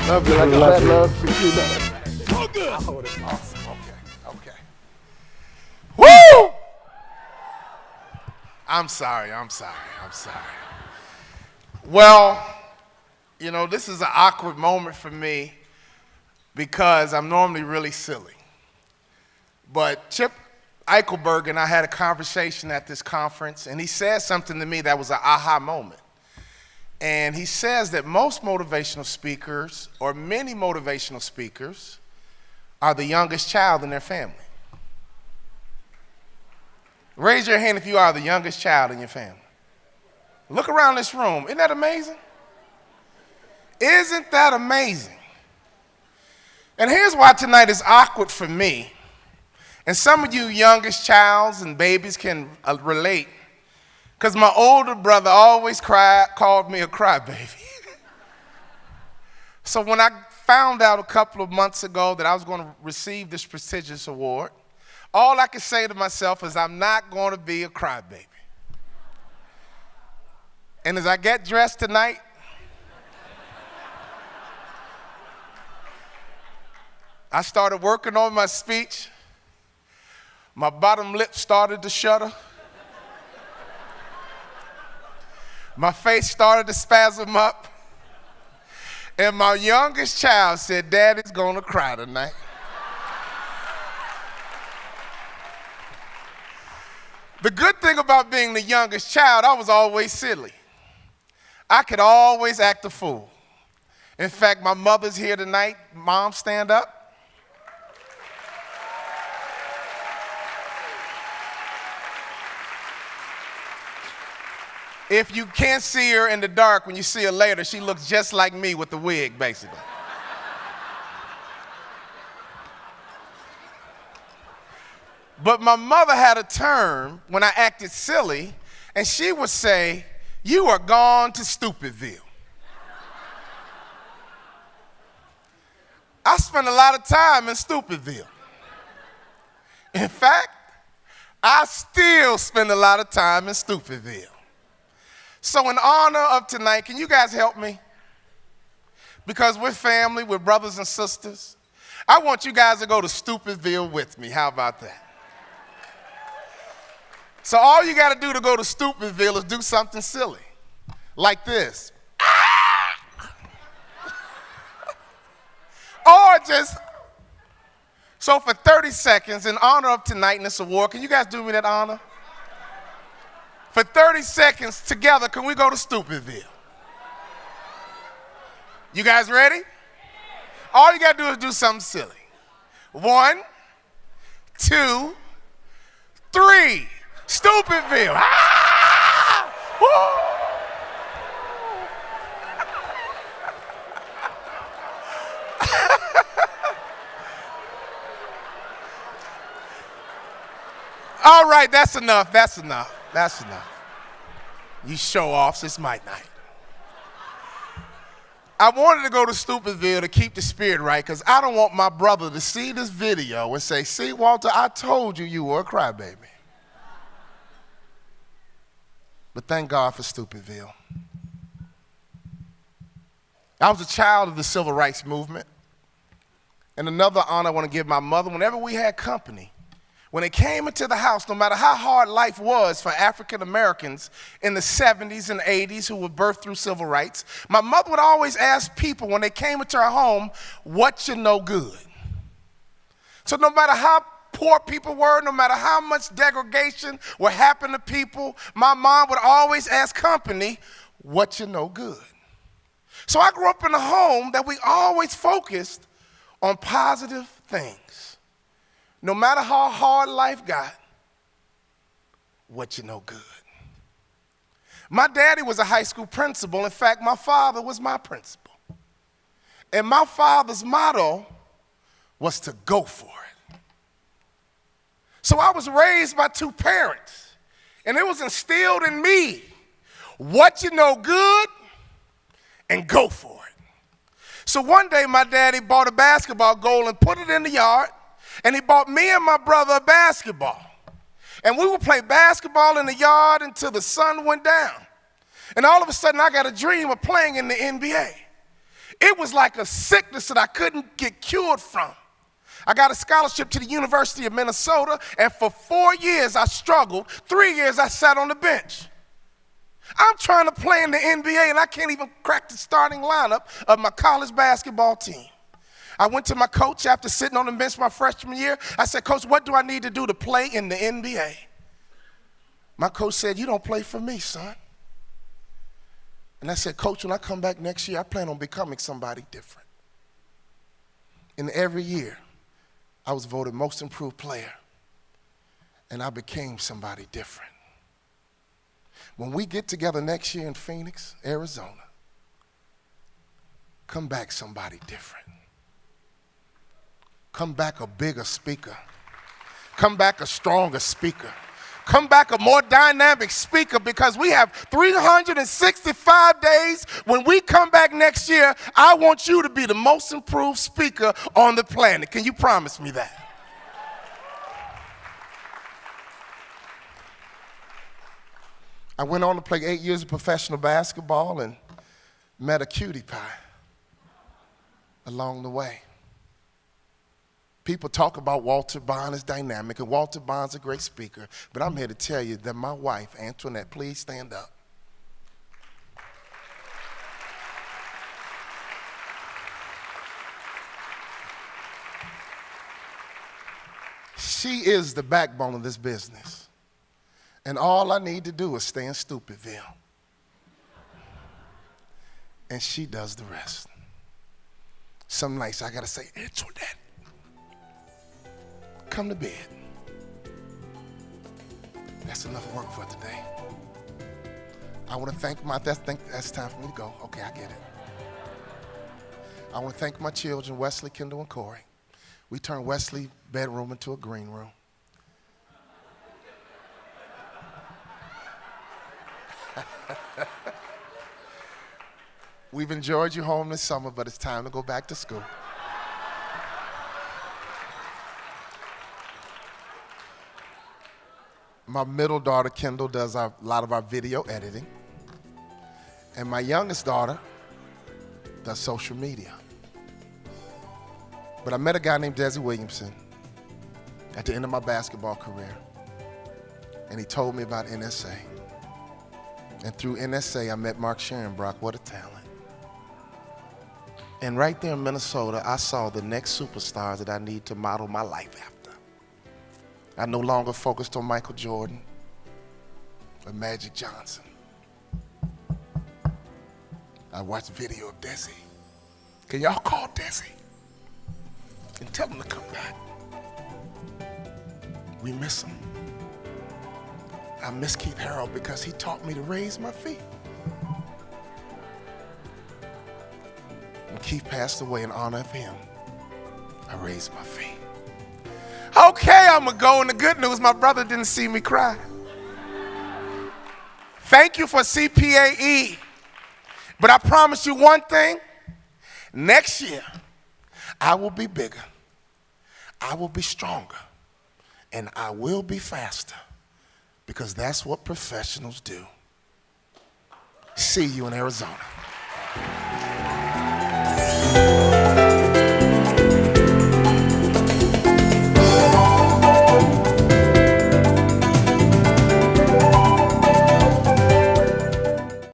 Love you like a fat love for you. Oh, good. Oh, that's awesome. Okay. Woo! I'm sorry. Well, you know, this is an awkward moment for me because I'm normally really silly. But Chip Eichelberg and I had a conversation at this conference, and he said something to me that was an aha moment. And he says that most motivational speakers, or many motivational speakers, are the youngest child in their family. Raise your hand if you are the youngest child in your family. Look around this room. Isn't that amazing? Isn't that amazing? And here's why tonight is awkward for me. And some of you youngest childs and babies can relate, because my older brother always called me a crybaby. So when I found out a couple of months ago that I was going to receive this prestigious award, all I could say to myself is I'm not going to be a crybaby. And as I get dressed tonight, I started working on my speech. My bottom lip started to shudder. My face started to spasm up. And my youngest child said, "Daddy's gonna cry tonight." The good thing about being the youngest child, I was always silly. I could always act a fool. In fact, my mother's here tonight. Mom, stand up. If you can't see her in the dark, when you see her later, she looks just like me with the wig, basically. But my mother had a term when I acted silly, and she would say, "You are gone to Stupidville." I spent a lot of time in Stupidville. In fact, I still spend a lot of time in Stupidville. So in honor of tonight, can you guys help me? Because we're family, we're brothers and sisters. I want you guys to go to Stupidville with me. How about that? So all you got to do to go to Stupidville is do something silly, like this. Or just, so for 30 seconds, in honor of tonight and this award, can you guys do me that honor? For 30 seconds together, can we go to Stupidville? You guys ready? All you got to do is do something silly. 1, 2, 3. Stupidville. Ah! Woo! All right, that's enough. You show offs, it's my night. I wanted to go to Stupidville to keep the spirit right, because I don't want my brother to see this video and say, "See, Walter, I told you were a crybaby." But thank God for Stupidville. I was a child of the civil rights movement. And another honor I want to give my mother, whenever we had company, when they came into the house, no matter how hard life was for African Americans in the 70s and 80s who were birthed through civil rights, my mother would always ask people when they came into her home, "What you know good?" So no matter how poor people were, no matter how much degradation would happen to people, my mom would always ask company, "What you know good?" So I grew up in a home that we always focused on positive things. No matter how hard life got, what you know good. My daddy was a high school principal. In fact, my father was my principal. And my father's motto was to go for it. So I was raised by two parents, and it was instilled in me, what you know good and go for it. So one day my daddy bought a basketball goal and put it in the yard, and he bought me and my brother a basketball. And we would play basketball in the yard until the sun went down. And all of a sudden I got a dream of playing in the NBA. It was like a sickness that I couldn't get cured from. I got a scholarship to the University of Minnesota, and for 4 years I struggled. 3 years I sat on the bench. I'm trying to play in the NBA, and I can't even crack the starting lineup of my college basketball team. I went to my coach after sitting on the bench my freshman year. I said, Coach, what do I need to do to play in the NBA? My coach said, you don't play for me, son. And I said, Coach, when I come back next year, I plan on becoming somebody different. And every year, I was voted most improved player, and I became somebody different. When we get together next year in Phoenix, Arizona, come back somebody different. Come back a bigger speaker. Come back a stronger speaker. Come back a more dynamic speaker, because we have 365 days. When we come back next year, I want you to be the most improved speaker on the planet. Can you promise me that? I went on to play 8 years of professional basketball and met a cutie pie along the way. People talk about Walter Bond as dynamic, and Walter Bond's a great speaker, but I'm here to tell you that my wife, Antoinette, please stand up. She is the backbone of this business. And all I need to do is stay in Stupidville. And she does the rest. Some nights I gotta say, Antoinette, come to bed. That's enough work for today. I want to thank that's time for me to go. Okay, I get it. I want to thank my children, Wesley, Kendall, and Corey. We turned Wesley's bedroom into a green room. We've enjoyed you home this summer, but it's time to go back to school. My middle daughter, Kendall, does a lot of our video editing. And my youngest daughter does social media. But I met a guy named Desi Williamson at the end of my basketball career. And he told me about NSA. And through NSA, I met Mark Sharonbrock. What a talent. And right there in Minnesota, I saw the next superstars that I need to model my life after. I no longer focused on Michael Jordan or Magic Johnson. I watched a video of Desi. Can y'all call Desi and tell him to come back? We miss him. I miss Keith Harrell because he taught me to raise my feet. When Keith passed away, in honor of him, I raised my feet. Okay, I'm gonna go. And the good news, my brother didn't see me cry. Thank you for CPAE. But I promise you one thing. Next year, I will be bigger. I will be stronger. And I will be faster. Because that's what professionals do. See you in Arizona.